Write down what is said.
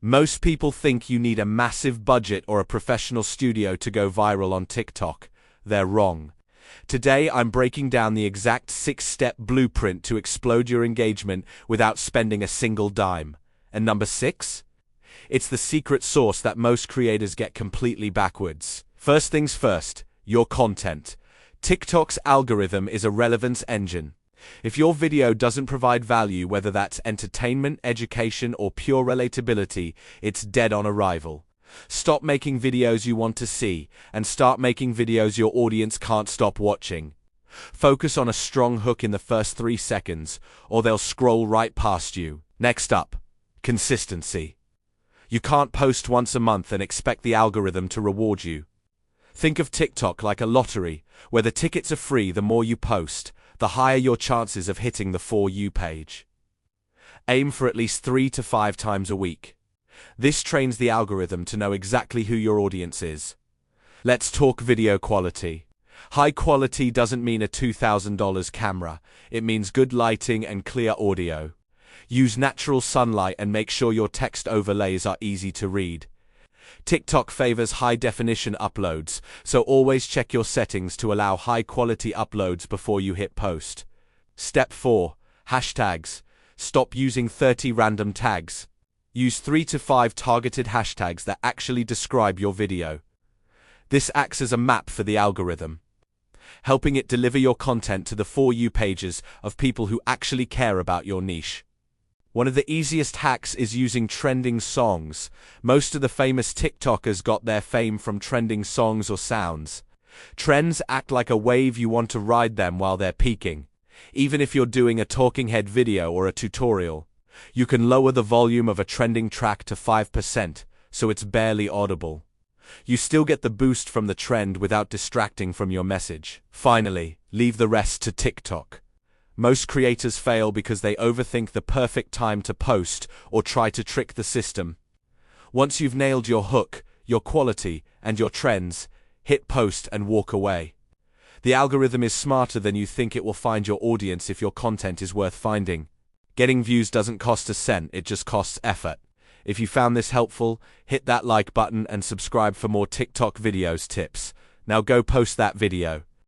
Most people think you need a massive budget or a professional studio to go viral on TikTok. They're wrong. Today, I'm breaking down the exact 6-step blueprint to explode your engagement without spending a single dime. And number 6? It's the secret sauce that most creators get completely backwards. First things first, your content. TikTok's algorithm is a relevance engine. If your video doesn't provide value, whether that's entertainment, education, or pure relatability, it's dead on arrival. Stop making videos you want to see, and start making videos your audience can't stop watching. Focus on a strong hook in the first 3 seconds, or they'll scroll right past you. Next up, consistency. You can't post once a month and expect the algorithm to reward you. Think of TikTok like a lottery, where the tickets are free. The more you post, the higher your chances of hitting the For You page. Aim for at least 3 to 5 times a week. This trains the algorithm to know exactly who your audience is. Let's talk video quality. High quality doesn't mean a $2,000 camera. It means good lighting and clear audio. Use natural sunlight and make sure your text overlays are easy to read. TikTok favors high-definition uploads, so always check your settings to allow high-quality uploads before you hit post. Step 4. Hashtags. Stop using 30 random tags. Use 3 to 5 targeted hashtags that actually describe your video. This acts as a map for the algorithm, helping it deliver your content to the For You pages of people who actually care about your niche. One of the easiest hacks is using trending songs. Most of the famous TikTokers got their fame from trending songs or sounds. Trends act like a wave. You want to ride them while they're peaking. Even if you're doing a talking head video or a tutorial, you can lower the volume of a trending track to 5%, so it's barely audible. You still get the boost from the trend without distracting from your message. Finally, leave the rest to TikTok. Most creators fail because they overthink the perfect time to post or try to trick the system. Once you've nailed your hook, your quality, and your trends, hit post and walk away. The algorithm is smarter than you think. It will find your audience if your content is worth finding. Getting views doesn't cost a cent, it just costs effort. If you found this helpful, hit that like button and subscribe for more TikTok videos tips. Now go post that video.